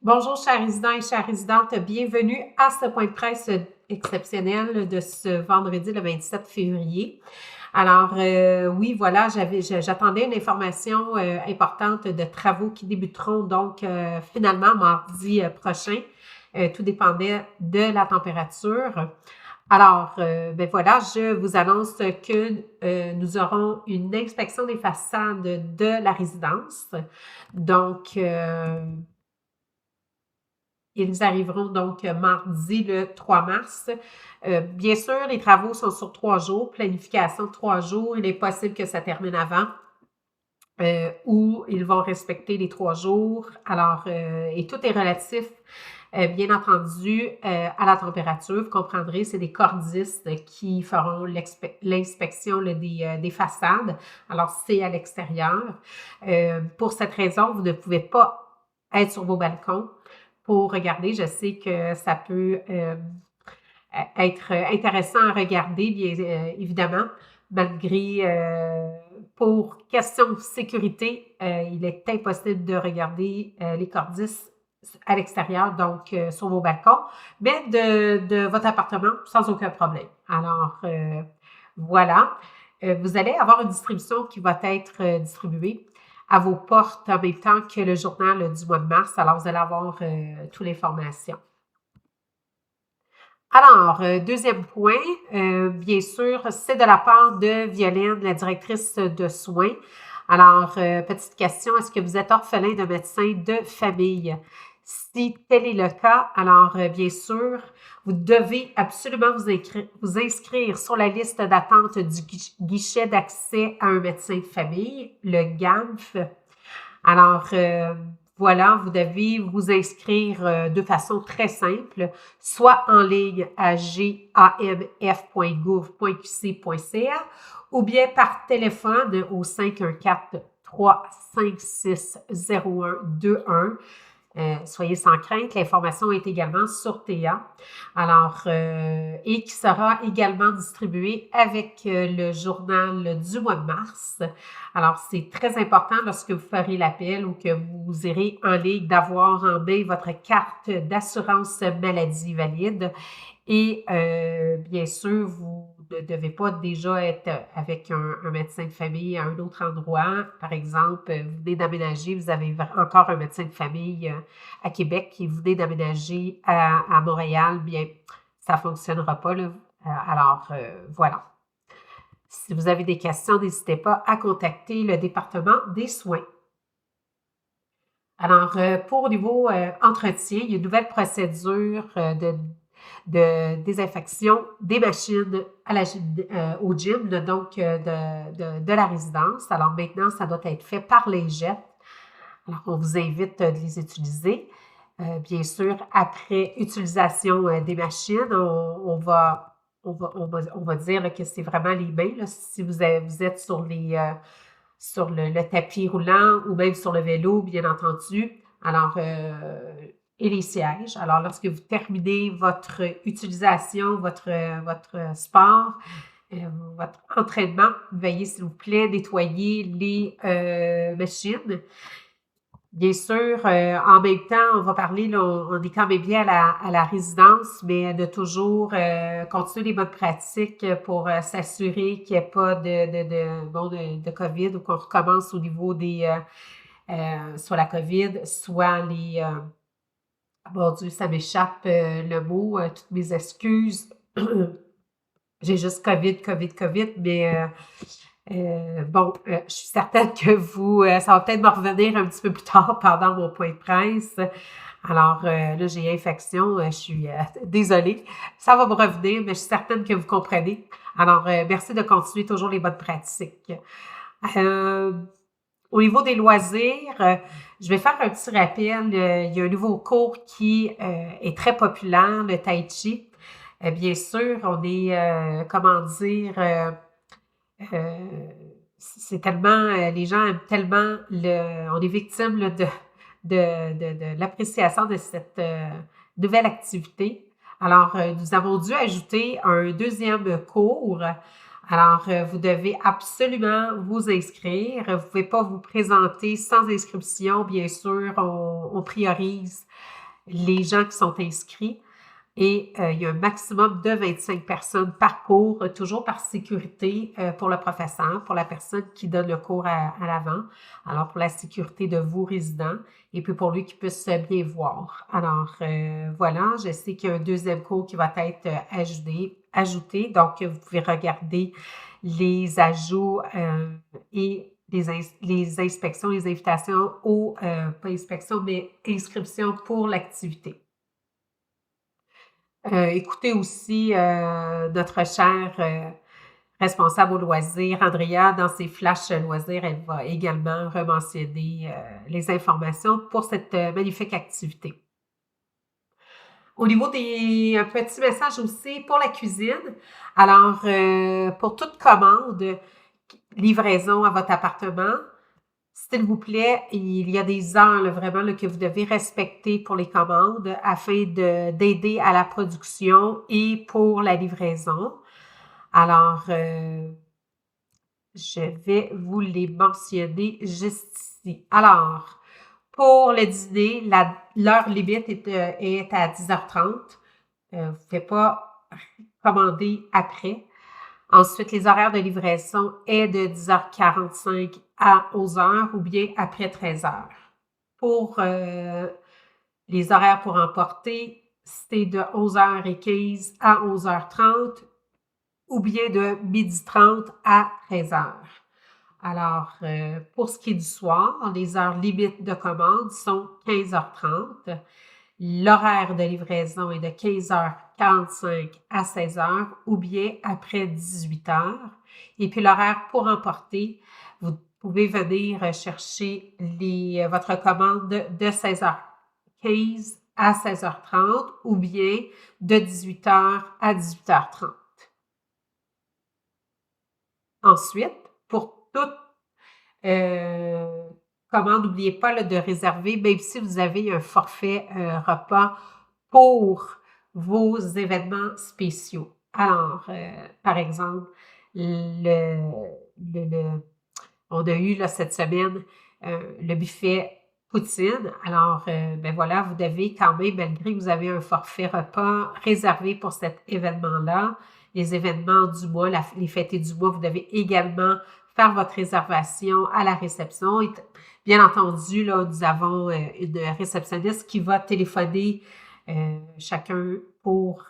Bonjour, chers résidents et chères résidentes. Bienvenue à ce point de presse exceptionnel de ce vendredi le 27 février. Alors, oui, voilà, j'attendais une information importante de travaux qui débuteront donc finalement mardi prochain. Tout dépendait de la température. Alors, ben voilà, je vous annonce que nous aurons une inspection des façades de la résidence. Donc, ils arriveront donc mardi le 3 mars. Bien sûr, les travaux sont sur 3 jours, planification de 3 jours. Il est possible que ça termine avant ou ils vont respecter les 3 jours. Alors, et tout est relatif, bien entendu, à la température. Vous comprendrez, c'est des cordistes qui feront l'inspection des façades. Alors, c'est à l'extérieur. Pour cette raison, vous ne pouvez pas être sur vos balcons pour regarder. Je sais que ça peut être intéressant à regarder, bien évidemment, malgré, pour question de sécurité, il est impossible de regarder les cordisses à l'extérieur, donc sur vos balcons, mais de votre appartement sans aucun problème. Alors, voilà. Vous allez avoir une distribution qui va être distribuée à vos portes en même temps que le journal du mois de mars. Alors, vous allez avoir toute l'information. Alors, deuxième point, bien sûr, c'est de la part de Violaine, la directrice de soins. Alors, petite question, est-ce que vous êtes orphelin de médecin de famille? Si tel est le cas, alors bien sûr, vous devez absolument vous inscrire sur la liste d'attente du guichet d'accès à un médecin de famille, le GAMF. Alors, voilà, vous devez vous inscrire de façon très simple, soit en ligne à gamf.gouv.qc.ca ou bien par téléphone au 514-356-0121. Soyez sans crainte, l'information est également sur TA. Alors, et qui sera également distribuée avec le journal du mois de mars. Alors, c'est très important lorsque vous ferez l'appel ou que vous irez en ligne d'avoir en main votre carte d'assurance maladie valide. Et bien sûr, vous ne devez pas déjà être avec un médecin de famille à un autre endroit. Par exemple, vous venez d'aménager, vous avez encore un médecin de famille à Québec qui venez d'aménager à Montréal. Bien, ça ne fonctionnera pas, là. Alors, voilà. Si vous avez des questions, n'hésitez pas à contacter le département des soins. Alors, pour au niveau entretien, il y a une nouvelle procédure de désinfection des machines au gym, donc de la résidence. Alors maintenant, ça doit être fait par les jets. Alors, on vous invite de les utiliser. Bien sûr, après utilisation des machines, on va dire là, que c'est vraiment les mains. Là, si vous êtes sur sur le tapis roulant ou même sur le vélo, bien entendu. Alors, et les sièges. Alors, lorsque vous terminez votre utilisation, votre sport, votre entraînement, veuillez s'il vous plaît nettoyer les machines. Bien sûr, en même temps, on va parler, là, on est quand même bien à la résidence, mais de toujours continuer les bonnes pratiques pour s'assurer qu'il n'y ait pas de COVID ou qu'on recommence au niveau soit la COVID, soit les... Mon Dieu, ça m'échappe le mot, toutes mes excuses. J'ai juste COVID, mais bon, je suis certaine que ça va peut-être me revenir un petit peu plus tard pendant mon point de presse. Alors, là, j'ai infection, je suis désolée. Ça va me revenir, mais je suis certaine que vous comprenez. Alors, merci de continuer toujours les bonnes pratiques. Au niveau des loisirs, je vais faire un petit rappel. Il y a un nouveau cours qui est très populaire, le Tai Chi. Bien sûr, on est, comment dire, c'est tellement, les gens aiment tellement on est victime là, de l'appréciation de cette nouvelle activité. Alors, nous avons dû ajouter un deuxième cours. Alors, vous devez absolument vous inscrire. Vous ne pouvez pas vous présenter sans inscription. Bien sûr, on priorise les gens qui sont inscrits. Et il y a un maximum de 25 personnes par cours, toujours par sécurité pour le professeur, pour la personne qui donne le cours à l'avant. Alors, pour la sécurité de vos résidents et puis pour lui qui puisse bien voir. Alors, voilà, je sais qu'il y a un deuxième cours qui va être ajouté. Donc, vous pouvez regarder les ajouts et les inspections, les invitations aux, pas inspections, mais inscriptions pour l'activité. Écoutez aussi notre chère responsable au loisir, Andrea, dans ses flashs loisirs, elle va également rementionner les informations pour cette magnifique activité. Au niveau des un petit message aussi pour la cuisine. Alors, pour toute commande, livraison à votre appartement, s'il vous plaît, il y a des heures là, vraiment là, que vous devez respecter pour les commandes afin d'aider à la production et pour la livraison. Alors, je vais vous les mentionner juste ici. Alors, pour le dîner, l'heure limite est à 10h30. Vous ne pouvez pas commander après. Ensuite, les horaires de livraison est de 10h45 à 11h ou bien après 13h. Pour les horaires pour emporter, c'est de 11h15 à 11h30 ou bien de 12h30 à 13h. Alors, pour ce qui est du soir, les heures limites de commande sont 15h30. L'horaire de livraison est de 15h45 à 16h ou bien après 18h. Et puis l'horaire pour emporter, vous pouvez venir chercher votre commande de 16h15 à 16h30 ou bien de 18h à 18h30. Ensuite, pour toute commande, n'oubliez pas là, de réserver, même si vous avez un forfait repas pour vos événements spéciaux. Alors, par exemple, on a eu là, cette semaine le buffet poutine. Alors, ben voilà, vous devez quand même, malgré que vous avez un forfait repas réservé pour cet événement-là, les événements du mois, les fêtés du mois, vous devez également faire votre réservation à la réception. Et bien entendu, là, nous avons une réceptionniste qui va téléphoner chacun pour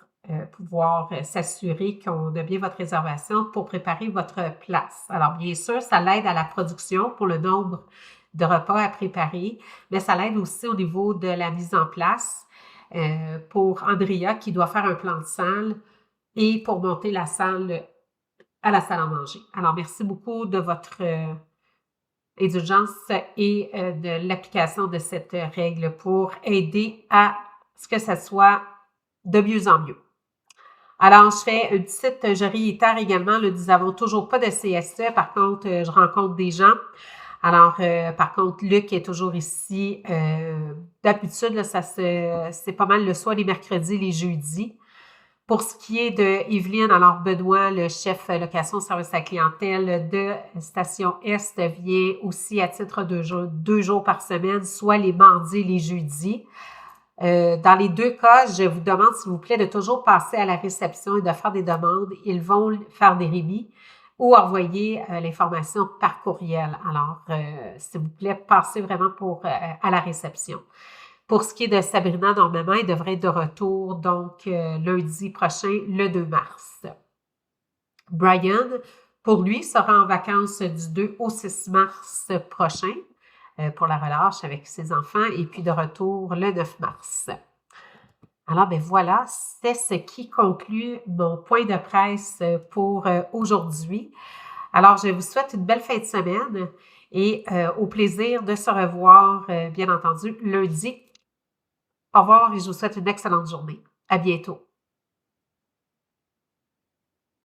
pouvoir s'assurer qu'on a bien votre réservation pour préparer votre place. Alors, bien sûr, ça l'aide à la production pour le nombre de repas à préparer, mais ça l'aide aussi au niveau de la mise en place pour Andrea qui doit faire un plan de salle et pour monter la salle à la salle à manger. Alors, merci beaucoup de votre indulgence et de l'application de cette règle pour aider à ce que ça soit de mieux en mieux. Alors, je fais une petite, je réitère également, là, nous n'avons toujours pas de CSE. Par contre, je rencontre des gens. Alors, par contre, Luc est toujours ici. D'habitude, là, c'est pas mal le soir, les mercredis, les jeudis. Pour ce qui est de Evelyne, alors Benoît, le chef location service à la clientèle de Station Est, vient aussi à titre de 2 jours par semaine, soit les mardis et les jeudis. Dans les 2 cas, je vous demande, s'il vous plaît, de toujours passer à la réception et de faire des demandes. Ils vont faire des remis ou envoyer l'information par courriel. Alors, s'il vous plaît, passez vraiment à la réception. Pour ce qui est de Sabrina, normalement, elle devrait être de retour, donc lundi prochain, le 2 mars. Brian, pour lui, sera en vacances du 2 au 6 mars prochain pour la relâche avec ses enfants et puis de retour le 9 mars. Alors, ben voilà, c'est ce qui conclut mon point de presse pour aujourd'hui. Alors, je vous souhaite une belle fin de semaine et au plaisir de se revoir, bien entendu, lundi. Au revoir et je vous souhaite une excellente journée. À bientôt.